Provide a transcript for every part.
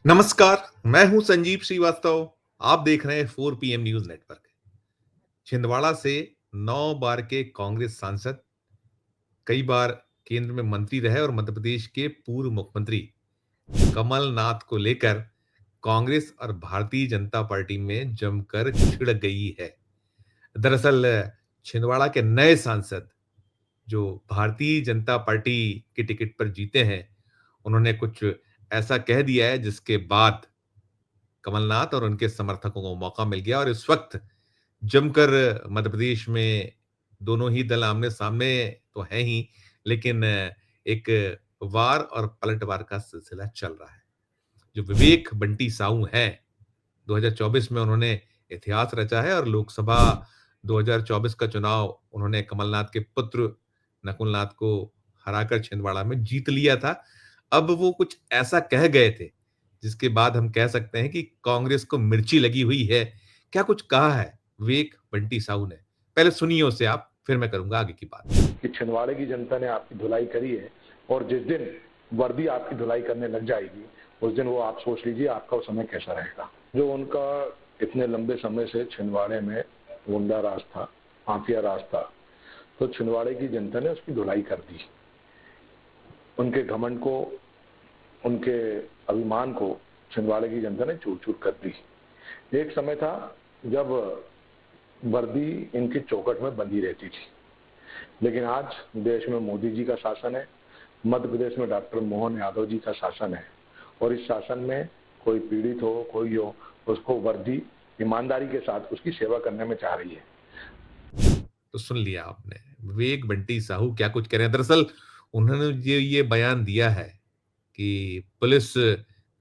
नमस्कार, मैं हूं संजीव श्रीवास्तव। आप देख रहे हैं 4 PM न्यूज नेटवर्क। छिंदवाड़ा से 9 बार के कांग्रेस सांसद, कई बार केंद्र में मंत्री रहे और मध्य प्रदेश के पूर्व मुख्यमंत्री कमलनाथ को लेकर कांग्रेस और भारतीय जनता पार्टी में जमकर छिड़ गई है। दरअसल छिंदवाड़ा के नए सांसद जो भारतीय जनता पार्टी के टिकट पर जीते हैं, उन्होंने कुछ ऐसा कह दिया है जिसके बाद कमलनाथ और उनके समर्थकों को मौका मिल गया और इस वक्त जमकर मध्य प्रदेश में दोनों ही दल आमने-सामने तो हैं ही, लेकिन एक वार और पलटवार का सिलसिला चल रहा है। जो विवेक बंटी साहू हैं, 2024 में उन्होंने इतिहास रचा है और लोकसभा 2024 का चुनाव उन्होंने कमलनाथ के पुत्र नकुलनाथ को हराकर छिंदवाड़ा में जीत लिया था। अब वो कुछ ऐसा कह गए थे, जिसके बाद हम कह सकते हैं कि कांग्रेस को मिर्ची लगी हुई है। क्या कुछ कहा है विवेक बंटी साहू ने? पहले सुनिए उसे आप, फिर मैं करूँगा आगे की बात। कि छिंदवाड़े की जनता ने आपकी धुलाई करी है और जिस दिन वर्दी आपकी धुलाई करने लग जाएगी उस दिन वो आप सोच लीजिए आपका वो समय कैसा रहेगा। जो उनका इतने लंबे समय से छिंदवाड़े में गुंडा राज था, माफिया राज था, तो छिंदवाड़े की जनता ने उसकी धुलाई कर दी। उनके घमंड को, उनके अभिमान को छिंदवाड़े की जनता ने चूर चूर कर दी। एक समय था जब वर्दी इनकी चौखट में बंधी रहती थी, लेकिन आज देश में मोदी जी का शासन है, मध्य प्रदेश में डॉक्टर मोहन यादव जी का शासन है और इस शासन में कोई पीड़ित हो, कोई हो, उसको वर्दी ईमानदारी के साथ उसकी सेवा करने में चाह रही है। तो सुन लिया आपने, विवेक बंटी साहू क्या कुछ कह रहे हैं। दरअसल उन्होंने ये बयान दिया है कि पुलिस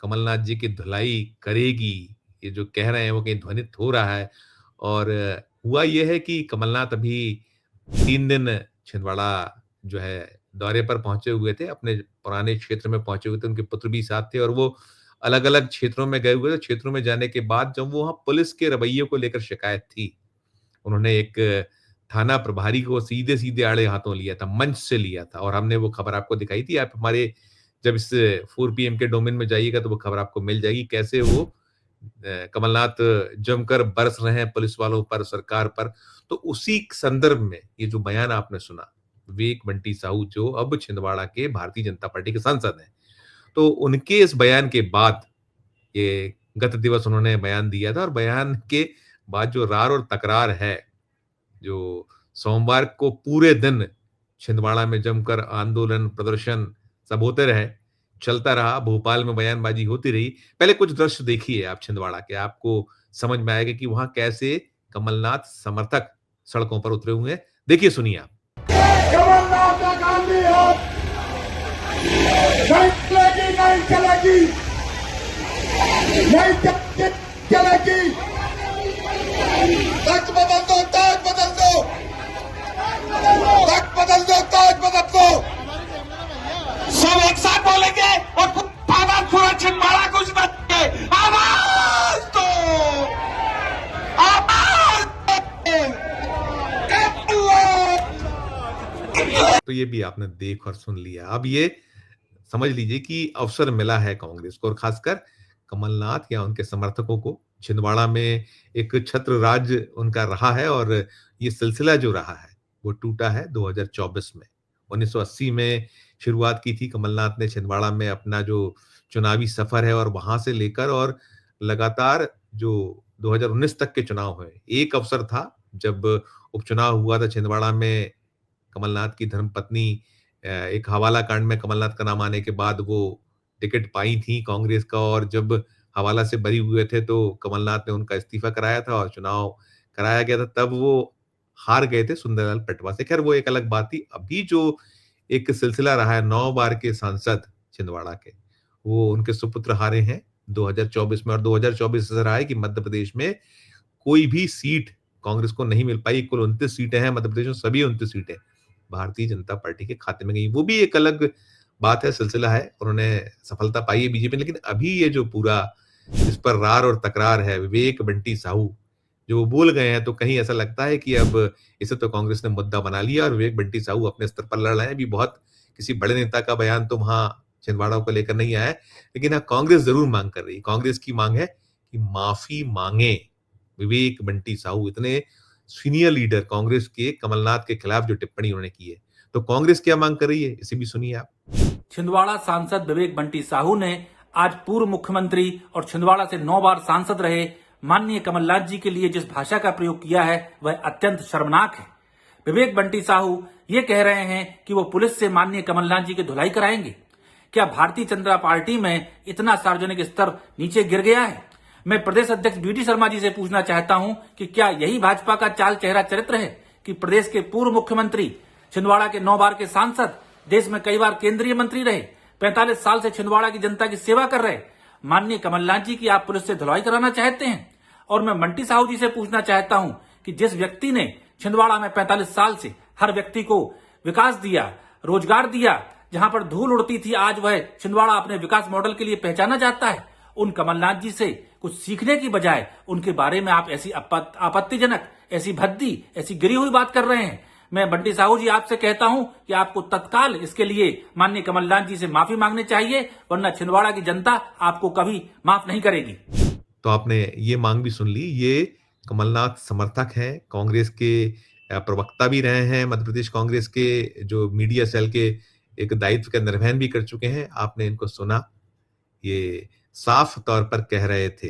कमलनाथ जी की धुलाई करेगी, ये जो कह रहे हैं वो कहीं ध्वनित हो रहा है। और हुआ ये है कि कमलनाथ अभी 3 दिन छिंदवाड़ा जो है दौरे पर पहुंचे हुए थे, अपने पुराने क्षेत्र में पहुंचे हुए थे, उनके पुत्र भी साथ थे और वो अलग-अलग क्षेत्रों में गए हुए थे। क्षेत्रों में जाने के बाद जब वो वहाँ पुलिस के रवैये को लेकर शिकायत थी, उन्होंने एक थाना प्रभारी को सीधे-सीधे आड़े हाथों लिया था, मंच से लिया था और हमने वो खबर आपको दिखाई थी। आप हमारे जब इस 4 पीएम के डोमेन में जाइएगा तो वो खबर आपको मिल जाएगी, कैसे वो कमलनाथ जमकर बरस रहे हैं पुलिस वालों पर, सरकार पर। तो उसी संदर्भ में ये जो बयान आपने सुना, विवेक बंटी साहू जो अब छिंदवाड़ा के भारतीय जनता पार्टी के सांसद हैं, तो उनके इस बयान के बाद ये गत दिवस उन्होंने बयान दिया था और बयान के बाद जो रार और तकरार है, जो सोमवार को पूरे दिन छिंदवाड़ा में जमकर आंदोलन, प्रदर्शन सब होते रहे, चलता रहा, भोपाल में बयानबाजी होती रही। पहले कुछ दृश्य देखिए आप छिंदवाड़ा के, आपको समझ में आएगा कि वहाँ कैसे कमलनाथ समर्थक सड़कों पर उतरे हुए हैं। देखिए, सुनिए आप। कमलनाथ का गांधी हो, नहीं चलेगी, नहीं चलेगी, नहीं चलेगी। तख्त बदल दो, ताज बदल दो, तख्त बदल दो, ताज बदल दो। सब एक साथ बोलेंगे और आवाज पूरा छिंदवाड़ा को सुनाएंगे। आवाज दो, आवाज दो। तो ये भी आपने देख और सुन लिया। अब ये समझ लीजिए कि अवसर मिला है कांग्रेस को और खासकर कमलनाथ या उनके समर्थकों को। छिंदवाड़ा में एक छत्र राज उनका रहा है और ये सिलसिला जो रहा है वो टूटा है 2024 में। 1980 में शुरुआत की थी कमलनाथ ने छिंदवाड़ा में अपना जो चुनावी सफर है और वहां से लेकर और लगातार जो 2019 तक के चुनाव हुए। एक अवसर था जब उपचुनाव हुआ था छिंदवाड़ा में, कमलनाथ की धर्मपत्नी एक हवाला कांड में कमलनाथ का नाम आने के बाद वो टिकट पाई थी कांग्रेस का और जब हवाला से बरी हुए थे तो कमलनाथ ने उनका इस्तीफा कराया था और चुनाव कराया गया था, तब वो हार गए थे सुंदरलाल पटवा से। खैर वो एक अलग बात थी। अभी जो एक सिलसिला रहा है 9 बार के सांसद छिंदवाड़ा के, वो उनके सुपुत्र हारे हैं 2024 में और 2024 से रहा है कि मध्य प्रदेश में कोई भी सीट कांग्रेस को नहीं मिल पाई। कुल 29 सीटें हैं मध्य प्रदेश में, सभी 29 सीटें भारतीय जनता पार्टी के खाते में गई। वो भी एक अलग बात है, सिलसिला है, उन्होंने सफलता पाई है बीजेपी ने। लेकिन अभी ये जो पूरा इस पर रार और तकरार है, विवेक बंटी साहू जो वो बोल गए हैं, तो कहीं ऐसा लगता है कि अब इसे तो कांग्रेस ने मुद्दा बना लिया और विवेक बंटी साहू अपने स्तर पर लड़ रहे हैं। अभी बहुत किसी बड़े नेता का बयान तो वहां छिंदवाड़ा को लेकर नहीं आया है, लेकिन हाँ, कांग्रेस जरूर मांग कर रही है। कांग्रेस की मांग है कि माफी मांगे विवेक बंटी साहू, इतने सीनियर लीडर कांग्रेस के, कमलनाथ के खिलाफ जो टिप्पणी उन्होंने की है। तो कांग्रेस क्या मांग कर रही है, इसे भी सुनिए आप। छिंदवाड़ा सांसद विवेक बंटी साहू ने आज पूर्व मुख्यमंत्री और छिंदवाड़ा से 9 बार सांसद रहे माननीय कमलनाथ जी के लिए जिस भाषा का प्रयोग किया है वह अत्यंत शर्मनाक है। विवेक बंटी साहू ये कह रहे हैं कि वो पुलिस से माननीय कमलनाथ जी की धुलाई कराएंगे। क्या भारतीय जनता पार्टी में इतना सार्वजनिक स्तर नीचे गिर गया है? मैं प्रदेश अध्यक्ष बीडी शर्मा जी से पूछना चाहता हूं कि क्या यही भाजपा का चाल चेहरा चरित्र है कि प्रदेश के पूर्व मुख्यमंत्री, छिंदवाड़ा के 9 बार के सांसद, देश में कई बार केंद्रीय मंत्री रहे, 45 साल से छिंदवाड़ा की जनता की सेवा कर रहे माननीय कमलनाथ जी की आप पुलिस से धुलाई कराना चाहते हैं? और मैं बंटी साहू जी से पूछना चाहता हूं कि जिस व्यक्ति ने छिंदवाड़ा में 45 साल से हर व्यक्ति को विकास दिया, रोजगार दिया, जहां पर धूल उड़ती थी, आज वह छिंदवाड़ा अपने विकास मॉडल के लिए पहचाना जाता है। उन कमलनाथ जी से कुछ सीखने की बजाय उनके बारे में आप ऐसी आपत्तिजनक, ऐसी भद्दी, ऐसी गिरी हुई बात कर रहे हैं। मैं बंटी साहू जी आपसे कहता हूं कि आपको तत्काल इसके लिए माननीय कमलनाथ जी से माफी मांगनी चाहिए, वरना छिंदवाड़ा की जनता आपको कभी माफ नहीं करेगी। तो आपने ये मांग भी सुन ली। ये कमलनाथ समर्थक हैं, कांग्रेस के प्रवक्ता भी रहे हैं, मध्य प्रदेश कांग्रेस के जो मीडिया सेल के एक दायित्व का निर्वहन भी कर चुके हैं। आपने इनको सुना, ये साफ तौर पर कह रहे थे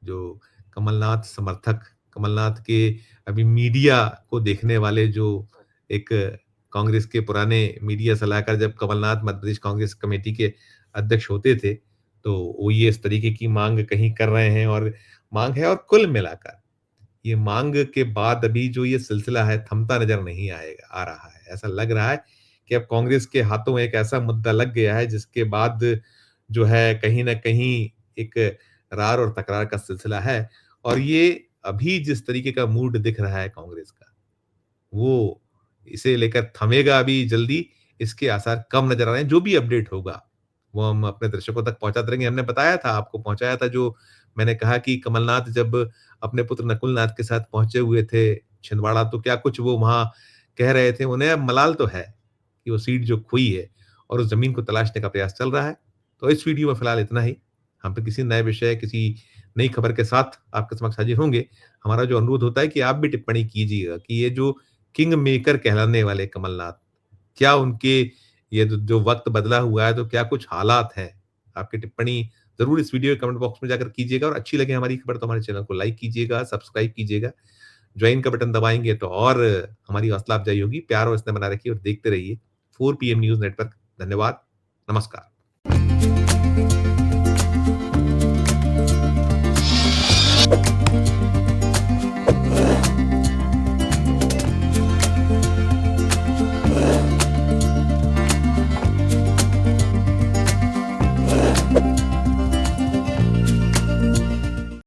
जो कमलनाथ समर्थक, कमलनाथ के अभी मीडिया को देखने वाले जो एक कांग्रेस के पुराने मीडिया सलाहकार, जब कमलनाथ मध्य प्रदेश कांग्रेस कमेटी के अध्यक्ष होते थे, तो वो ये इस तरीके की मांग कहीं कर रहे हैं और मांग है। और कुल मिलाकर ये मांग के बाद अभी जो ये सिलसिला है थमता नजर नहीं आ रहा है। ऐसा लग रहा है कि अब कांग्रेस के हाथों एक ऐसा मुद्दा लग गया है जिसके बाद जो है कहीं ना कहीं एक रार और तकरार का सिलसिला है। और ये अभी जिस तरीके का मूड दिख रहा है कांग्रेस का, वो इसे लेकर थमेगा अभी जल्दी, इसके आसार कम नजर आ रहे हैं। जो भी अपडेट होगा वो हम अपने दर्शकों तक पहुंचाते रहेंगे। हमने बताया था, आपको पहुंचाया था, जो मैंने कहा कि कमलनाथ जब अपने पुत्र नकुलनाथ के साथ पहुंचे हुए थे छिंदवाड़ा, तो क्या कुछ वो वहां कह रहे थे। उन्हें अब मलाल तो है कि वो सीट जो खोई है और उस जमीन को तलाशने का प्रयास चल रहा है। तो इस वीडियो में फिलहाल इतना ही। हम पे किसी नए विषय, किसी नई खबर के साथ आपके समक्ष हाजिर होंगे। हमारा जो अनुरोध होता है कि आप भी टिप्पणी कीजिएगा कि ये जो किंग मेकर कहलाने वाले कमलनाथ, क्या उनके ये जो वक्त बदला हुआ है, तो क्या कुछ हालात हैं? आपकी टिप्पणी जरूर इस वीडियो के कमेंट बॉक्स में जाकर कीजिएगा। और अच्छी लगे हमारी खबर तो हमारे चैनल को लाइक कीजिएगा, सब्सक्राइब कीजिएगा, ज्वाइन का बटन दबाएंगे तो और हमारी हौसला अफजाई होगी। प्यार और स्नेह बना रखिए और देखते रहिए 4 PM न्यूज नेटवर्क। धन्यवाद, नमस्कार।